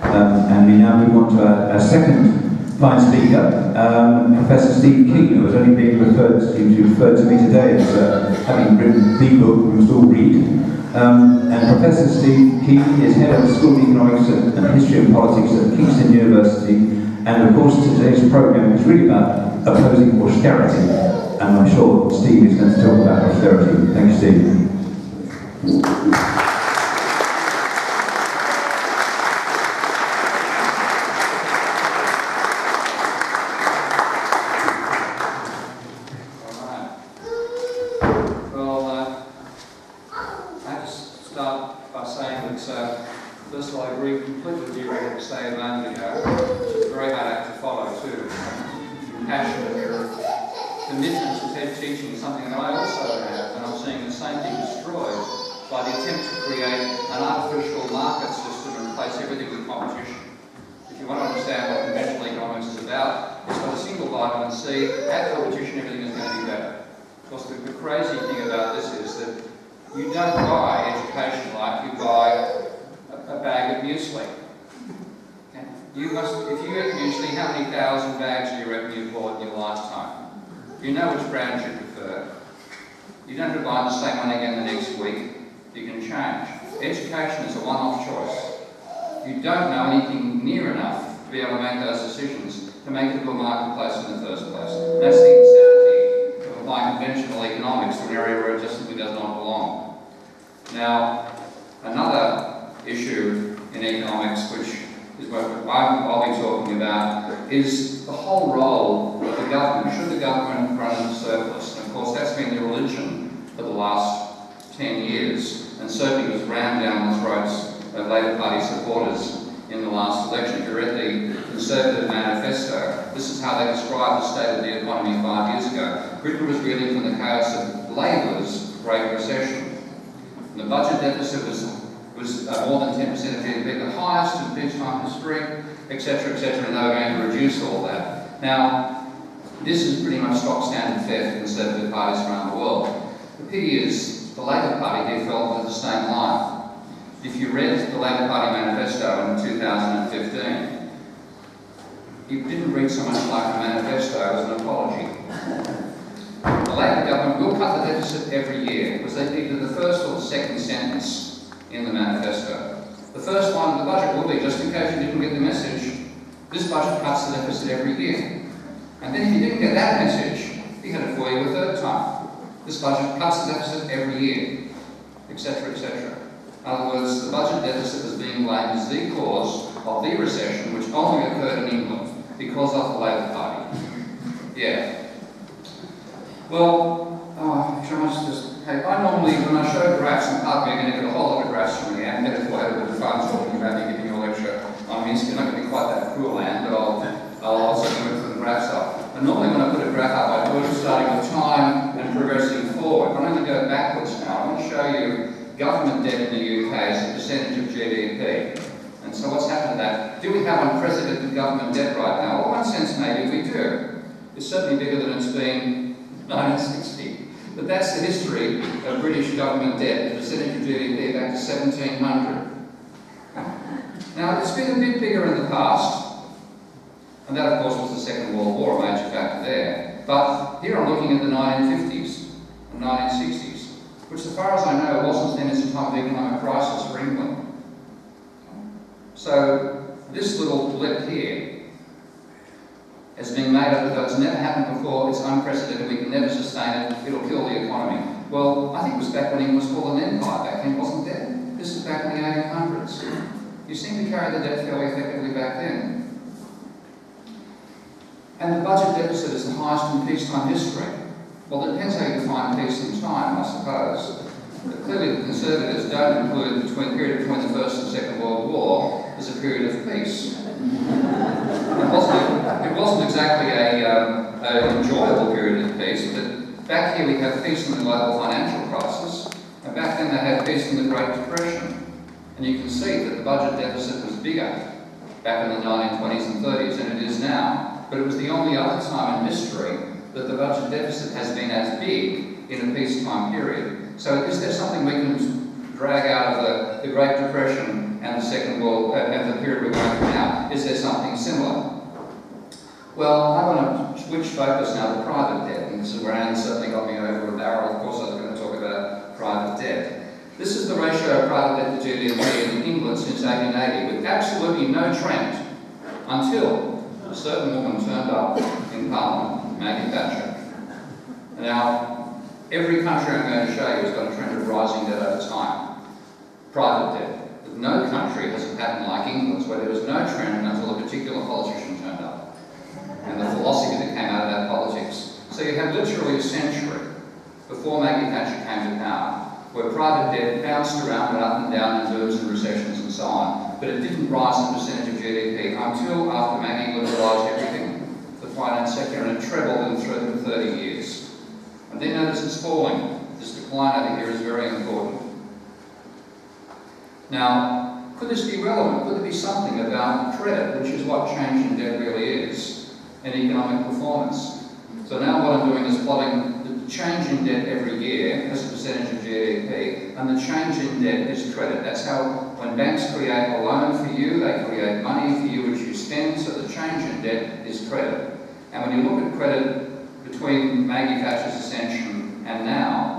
And we now move on to our second fine speaker, Professor Steve Keen, who has only been referred to me today as having written the book we must all read. And Professor Steve Keen is head of the School of Economics and History and Politics at Kingston University, and of course today's programme is really about opposing austerity, and I'm sure Steve is going to talk about austerity. Thank you, Steve. Is the whole role of the government. Should the government run in surplus? And of course that's been the religion for the last 10 years, and certainly was rammed down the throats of Labor Party supporters in the last election. If you read the Conservative manifesto, this is how they described the state of the economy 5 years ago. Britain was reeling from the chaos of Labour's Great Recession. And the budget deficit was more than 10% of GDP, the highest in peacetime history, etc., etc., and they were going to reduce all that. Now, this is pretty much stock standard fare for Conservative parties around the world. The pity is, the Labor Party here fell into the same line. If you read the Labor Party manifesto in 2015, it didn't read so much like a manifesto as an apology. The Labor government will cut the deficit every year. It was either the first or the second sentence in the manifesto. The first one, the budget will be, just in case you didn't get the message, this budget cuts the deficit every year. And then if you didn't get that message, he had it for you a third time. This budget cuts the deficit every year, etc., etc. In other words, the budget deficit is being blamed as the cause of the recession, which only occurred in England because of the Labor Party. Yeah. Well, I normally, when I show graphs in public, you're going to get a whole lot of graphs from me, and metaphor with fun talking about me giving you a lecture on history. Not going to be quite that cruel, Anne, but I'll also put the graphs up. And normally when I put a graph up, I do it starting with time and progressing forward. But I'm going to go backwards now. I want to show you government debt in the UK as a percentage of GDP. And so what's happened to that? Do we have unprecedented government debt right now? Well, in one sense, maybe we do. It's certainly bigger than it's been in 1960. But that's the history of British government debt, the percentage of GDP back to 1700. Now, it's been a bit bigger in the past, and that, of course, was the Second World War, a major factor there. But here I'm looking at the 1950s and 1960s, which, as far as I know, wasn't then as a time of economic crisis for England. So, this little blip here has been made up that it's never happened before, it's unprecedented, we can never sustain it, it'll kill the economy. Well, I think it was back when England was called an empire back then, wasn't it? This is back in the 1800s. You seem to carry the debt fairly effectively back then. And the budget deficit is the highest in peacetime history. Well, it depends how you define peace and time, I suppose. But clearly the Conservatives don't include the period between the First and Second World War as a period of peace. It wasn't exactly an enjoyable period of peace, but back here we have peace in the global financial crisis, and back then they had peace in the Great Depression. And you can see that the budget deficit was bigger back in the 1920s and 30s than it is now, but it was the only other time in history that the budget deficit has been as big in a peacetime period. So is there something we can drag out of the Great Depression and and the period we're going through now. Is there something similar? Well, I want to switch focus now to private debt, and this is where Anne certainly got me over a barrel. Of course, I was going to talk about private debt. This is the ratio of private debt to GDP in England since 1880, with absolutely no trend until a certain woman turned up in Parliament, Maggie Thatcher. Now, every country I'm going to show you has got a trend of rising debt over time. Private debt. But no country has a pattern like England's, where there was no trend until a particular politician turned up, and the philosophy that came out of that politics. So you had literally a century before Maggie Thatcher came to power, where private debt bounced around and up and down in booms and recessions and so on, but it didn't rise in percentage of GDP until after Maggie liberalised everything, the finance sector, and it trebled in 30 years. And then notice it's falling. This decline over here is very important. Now, could this be relevant? Could there be something about credit, which is what change in debt really is, and economic performance? So now what I'm doing is plotting the change in debt every year as a percentage of GDP, and the change in debt is credit. That's how, when banks create a loan for you, they create money for you which you spend, so the change in debt is credit. And when you look at credit between Maggie Thatcher's ascension and now,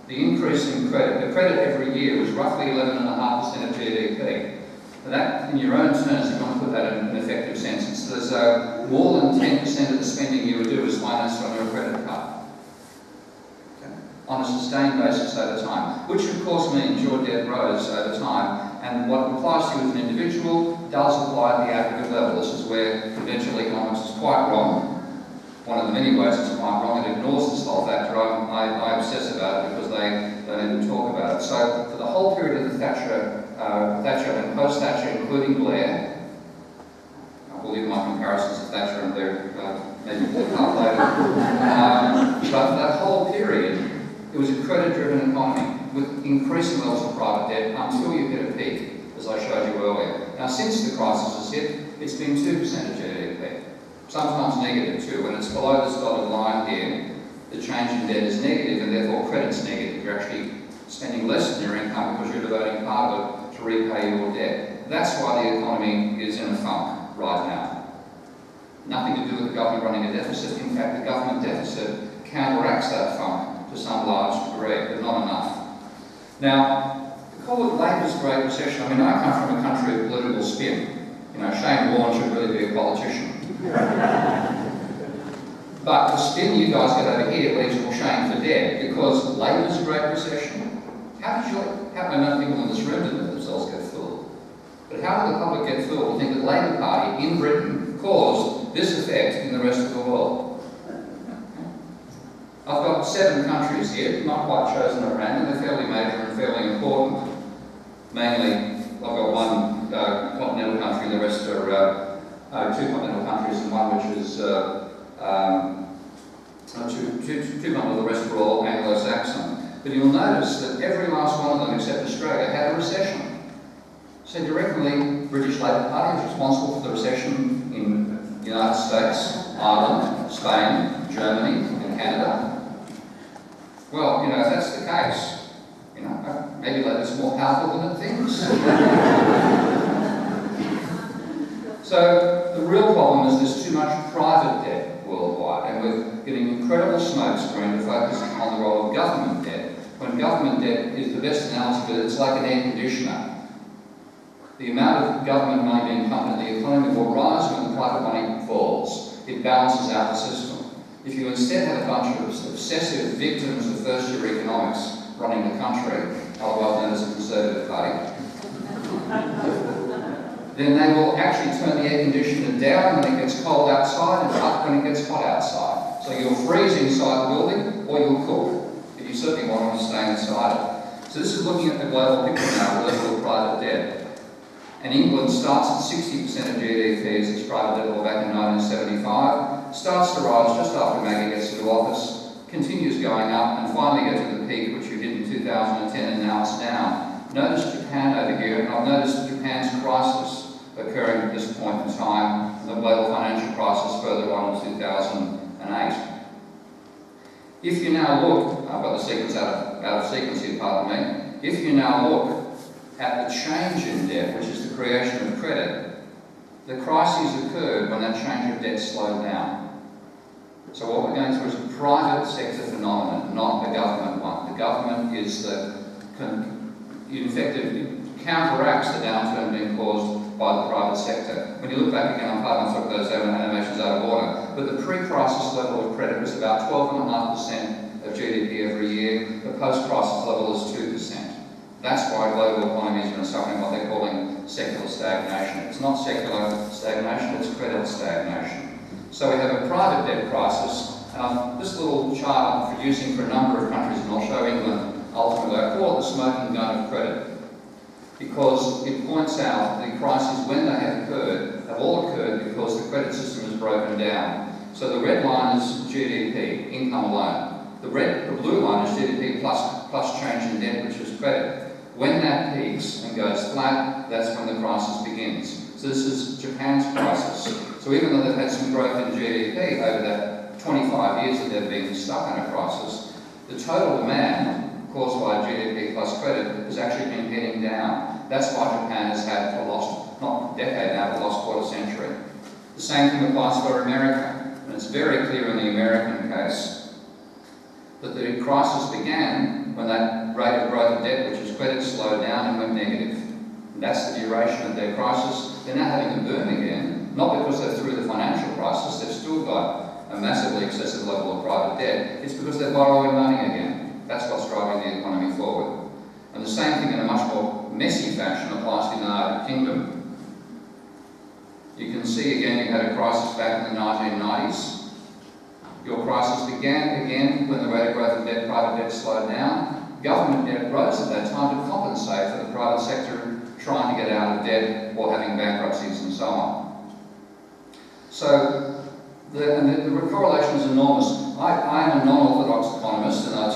the increase in credit, the credit every year was roughly 11.5% of GDP. And that, in your own terms, you want to put that in an effective sense. It's as though more than 10% of the spending you would do is financed on your credit card, on a sustained basis over time, which of course means your debt grows over time, and what applies to you as an individual does apply at the aggregate level. This is where conventional economics is quite wrong. One of the many ways it's quite wrong, it ignores this whole factor. I obsess about it because they don't even talk about it. So for the whole period of the Thatcher and post-Thatcher, including Blair, I'll leave my comparisons of Thatcher and Blair maybe we'll talk later. But for that whole period, it was a credit-driven economy with increasing levels of private debt until you hit a peak, as I showed you earlier. Now, since the crisis has hit, it's been 2% of GDP, sometimes negative too. When it's below this dotted line here, the change in debt is negative, and therefore credit's negative. You're actually spending less than your income because you're devoting part of it to repay your debt. That's why the economy is in a funk right now. Nothing to do with the government running a deficit. In fact, the government deficit counteracts that funk to some large degree, but not enough. Now, we call it Labor's Great Recession. I mean, I come from a country of political spin. You know, Shane Warne should really be a politician. But the spin you guys get over here leaves all Shane for dead, because Labor's Great Recession. How many people in this room didn't let themselves get fooled? But how did the public get fooled to think that the Labour Party in Britain caused this effect in the rest of the world? I've got 7 countries here, not quite chosen at random. They're fairly major and fairly important. Mainly, I've got one continental country, the rest are 2 continental countries, and one which is two continental, the rest are all Anglo-Saxon. But you'll notice that every last one of them, except Australia, had a recession. So directly, British Labour Party is responsible for the recession in the United States, Ireland, Spain, Germany, and Canada. Well, you know, if that's the case, you know, maybe Labor's more powerful than it thinks. So the real problem is there's too much private debt worldwide, and we're getting incredible smoke screen to focus on the role of government debt, when government debt is the best analogy, but it's like an air conditioner. The amount of government money being pumped into the economy will rise when the private money falls. It balances out the system. If you instead had a bunch of obsessive victims of first-year economics running the country, otherwise known as the Conservative Party, then they will actually turn the air conditioner down when it gets cold outside and up when it gets hot outside. So you'll freeze inside the building or you'll cook, but you certainly want to stay inside it. So this is looking at the global picture now, the level of private debt. And England starts at 60% of GDP as its private debt level back in 1975, starts to rise just after Maggie gets into office, continues going up, and finally gets to the peak, which we did in 2010, and now it's down. Notice Japan over here, and I've noticed Japan's crisis occurring at this point in time, and the global financial crisis further on in 2008. If you now look, I've got the sequence out of sequence here, pardon me. If you now look at the change in debt, which is the creation of credit, the crises occurred when that change of debt slowed down. So what we're going through is a private sector phenomenon, not a government one. The government is effectively counteracts the downturn being caused by the private sector. When you look back again, I'm pardon, I took those animations out of order, but the pre-crisis level of credit was about 12.5% of GDP every year. The post-crisis level is 2%. That's why global economies are suffering what they're calling secular stagnation. It's not secular stagnation, it's credit stagnation. So we have a private debt crisis. This little chart I'm producing for a number of countries, and I'll show England ultimately. I call it the smoking gun of credit, because it points out the crises, when they have occurred, have all occurred because the credit system is broken down. So the red line is GDP, income alone. The blue line is GDP plus change in debt, which is credit. When that peaks and goes flat, that's when the crisis begins. So this is Japan's crisis. So even though they've had some growth in GDP over that 25 years that they've been stuck in a crisis, the total demand caused by GDP plus credit has actually been heading down. That's why Japan has had for the last, not decade now, but the last quarter century. The same thing applies for America. And it's very clear in the American case that the crisis began when that rate of growth of debt, which is credit, slowed down and went negative. And that's the duration of their crisis. They're now having a boom again, not because they're through the financial crisis, they've still got a massively excessive level of private debt. It's because they're borrowing money again. That's what's driving the economy forward. And the same thing in a much more messy fashion applies to the United Kingdom. You can see again you had a crisis back in the 1990s. Your crisis began again when the rate of growth of debt, private debt slowed down. Government debt rose at that time to compensate for the private sector trying to get out of debt or having bankruptcies and so on. So the correlation is enormous. I am a non-orthodox economist, and I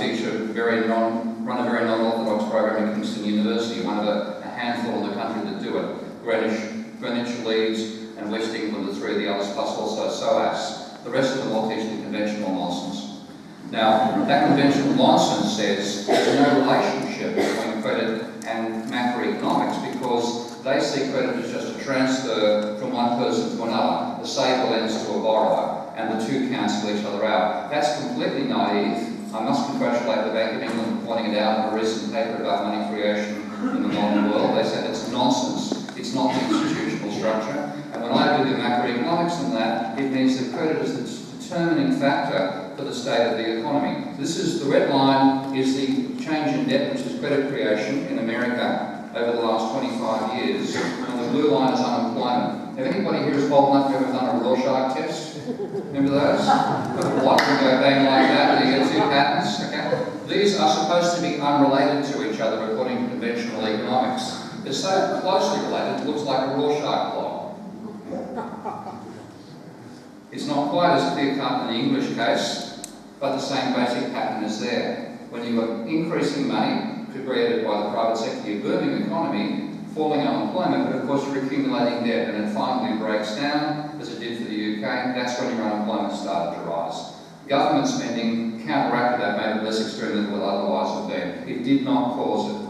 run a very non-orthodox program at Kingston University, one of a handful in the country that do it. Greenwich, Leeds and West England are three of the others, plus also SOAS. The rest of them all teach the conventional nonsense. Now, that conventional nonsense says there's no relationship between credit and macroeconomics, because they see credit as just a transfer from one person to another. The saver lends to a borrower, and the two cancel each other out. That's completely naive. I must congratulate the Bank of England for pointing it out in a recent paper about money creation in the modern world. They said it's nonsense. It's not the institutional structure. And when I do the macroeconomics in that, it means that credit is the determining factor for the state of the economy. This is the red line is the change in debt, which is credit creation in America over the last 25 years, and the blue line is unemployment. Have anybody here is old enough to ever done a Rorschach test? Remember those? What would go bang like that, and you get two patterns? Okay. These are supposed to be unrelated to each other according to conventional economics. They're so closely related, it looks like a Rorschach plot. It's not quite as clear-cut in the English case, but the same basic pattern is there. When you've got increasing money created by the private sector, your booming economy, falling unemployment, but of course you're accumulating debt, and it finally breaks down, as it did for the UK. That's when your unemployment started to rise. Government spending counteracted that, made it less extreme than it would otherwise have been. It did not cause it.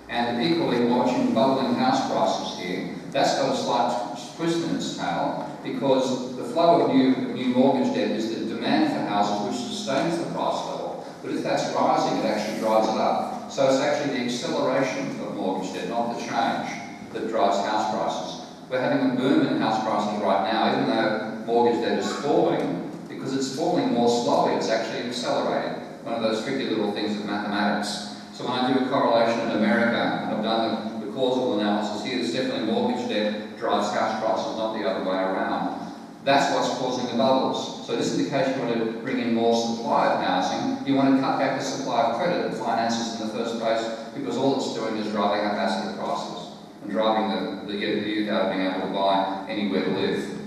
And equally, watching bubbling house prices here, that's got a slight twist in its tail, because the flow of new mortgage debt is the demand for houses which sustains the price level. But if that's rising, it actually drives it up. So it's actually the acceleration of mortgage debt, not the change, that drives house prices. We're having a boom in house prices right now, even though mortgage debt is falling, because it's falling more slowly, it's actually accelerating. One of those tricky little things of mathematics. So when I do a correlation in America, and I've done the causal analysis here, it's definitely mortgage debt drives house prices, not the other way around. That's what's causing the bubbles. So this is the case you want to bring in more supply of housing. You want to cut back the supply of credit that finances in the first place, because all it's doing is driving up asset prices and driving the youth out of being able to buy anywhere to live.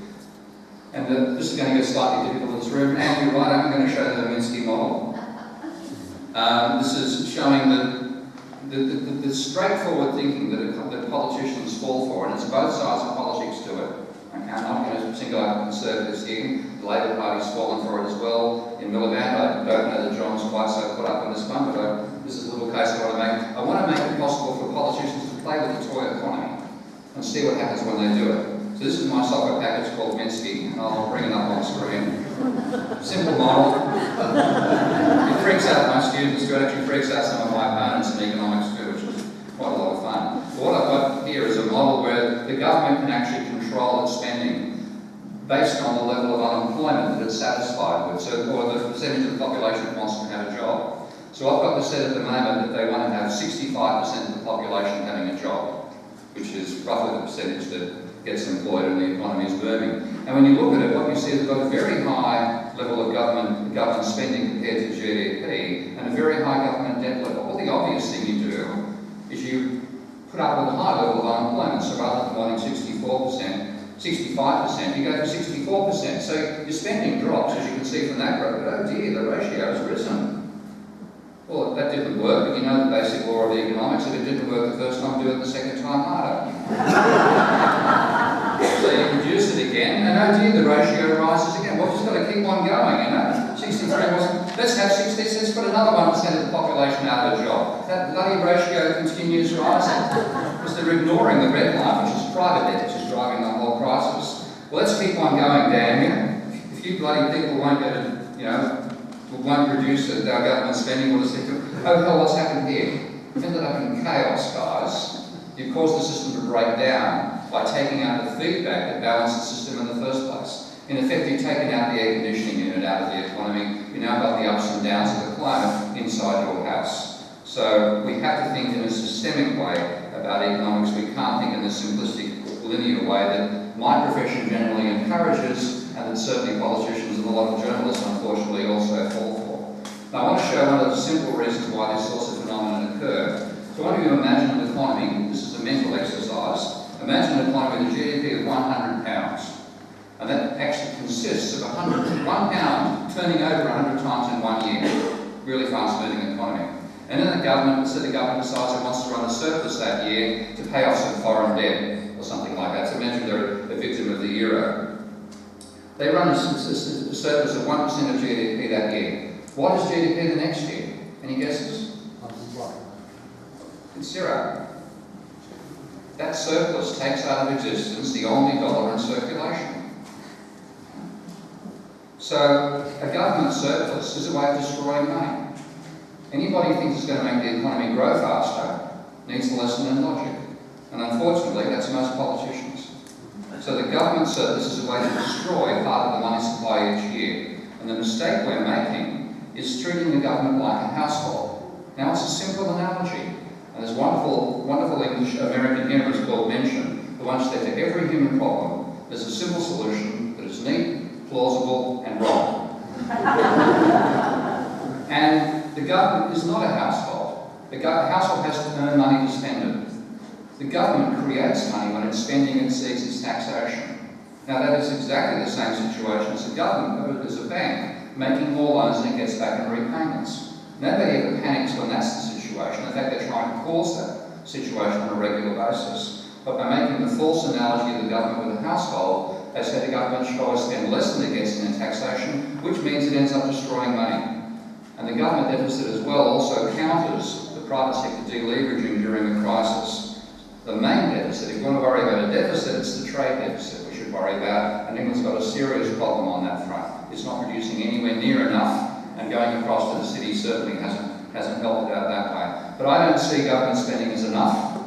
And this is going to get slightly difficult in this room. And you're right, I'm going to show the Minsky model. This is showing the straightforward thinking that politicians fall for, and it's both sides of politics to it. Okay, I'm not going to single out Conservatives here. The Labor Party's fallen for it as well. In Miliband, I don't know that John's quite so put up on this one, but this is a little case I want to make. I want to make it possible for politicians to play with the toy economy and see what happens when they do it. So this is my software package called Minsky, and I'll bring it up on screen. Simple model. It freaks out my students, it actually freaks out some of my opponents in economics too, which is quite a lot of fun. But what I've got here is a model where the government can actually control its spending based on the level of unemployment that it's satisfied with, or the percentage of the population that wants to have a job. So I've got this set at the moment that they want to have 65% of the population having a job, which is roughly the percentage that gets employed and the economy is booming. And when you look at it, what you see is they've got a very high level of government spending compared to GDP and a very high government debt level. Well, the obvious thing you do is you put up with a high level of unemployment. So rather than wanting 65%, you go to 64%. So your spending drops, as you can see from that graph, but oh dear, the ratio has risen. Well, that didn't work, but you know the basic law of economics. If it didn't work the first time, do it the second time harder. So you reduce it again, and oh dear, the ratio rises again. Well, just got to keep on going, you know. 63 wasn't. Let's have 60, let's put another 1% of the population out of a job. That bloody ratio continues rising. Because they're ignoring the red line, which is private debt, which is driving the whole crisis. Well, let's keep on going, damn you. If you bloody people won't get it, you know, won't reduce our government spending, we'll just think, oh hell, what's happened here? You've ended up in chaos, guys. You've caused the system to break down by taking out the feedback that balanced the system in the first place. In effect, you've taken out the air conditioning unit out of the economy. You now got the ups and downs of the climate inside your house. So we have to think in a systemic way about economics. We can't think in a simplistic, linear way that my profession generally encourages, and that certainly politicians and a lot of journalists, unfortunately, also fall for. Now, I want to show one of the simple reasons why these sorts of phenomena occur. So I want you to imagine an economy, this is a mental exercise, imagine an economy with a GDP of £100, and that actually consists of £1 turning over 100 times in 1 year. Really fast-moving economy. And then the government decides it wants to run a surplus that year to pay off some foreign debt, or something like that. So imagine they're a victim of the euro. They run a surplus of 1% of GDP that year. What is GDP the next year? Any guesses? It's zero. That surplus takes out of existence the only dollar in circulation. So a government surplus is a way of destroying money. Anybody who thinks it's going to make the economy grow faster needs a lesson in logic. And unfortunately, that's most politicians. So the government surplus is a way to destroy part of the money supply each year. And the mistake we're making is treating the government like a household. Now, it's a simple analogy. And there's wonderful English American humorist called Mention, who once said to every human problem, there's a simple solution that is neat, plausible, and wrong. And the government is not a household. The household has to earn money to spend it. The government creates money when its spending exceeds its taxation. Now that is exactly the same situation as a government, as a bank, making more loans than it gets back in repayments. Nobody ever panics when that's the situation. In fact, they're trying to cause that situation on a regular basis. But by making the false analogy of the government with a household, they say the government should always spend less than it gets in taxation, which means it ends up destroying money. And the government deficit as well also counters the private sector deleveraging during a crisis. The main deficit, if you want to worry about a deficit, it's the trade deficit we should worry about, and England's got a serious problem on that front. It's not producing anywhere near enough, and going across to the city certainly hasn't helped it out that way. But I don't see government spending as enough.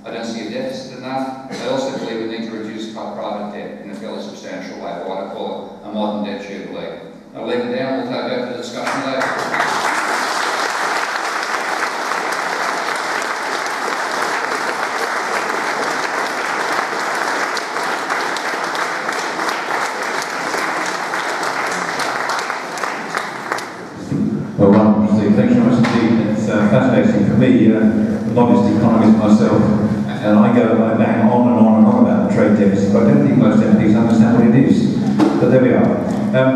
I don't see a deficit enough. I also believe we need to reduce private debt in a fairly substantial way, or what I call a modern debt jubilee. I'll leave it there and we'll go to the discussion later. Well, thank you very much indeed. It's fascinating for me, a modest economist myself, and I bang on and on and on about the trade deficit, but I don't think most MPs understand what it is. But there we are.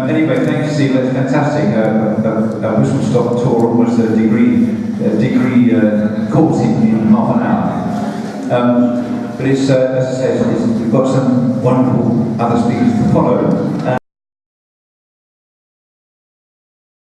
Anyway, thank you, Steve. That's fantastic. A whistle-stop tour, almost a degree course in half an hour. But it's, as I said, we've got some wonderful other speakers to follow.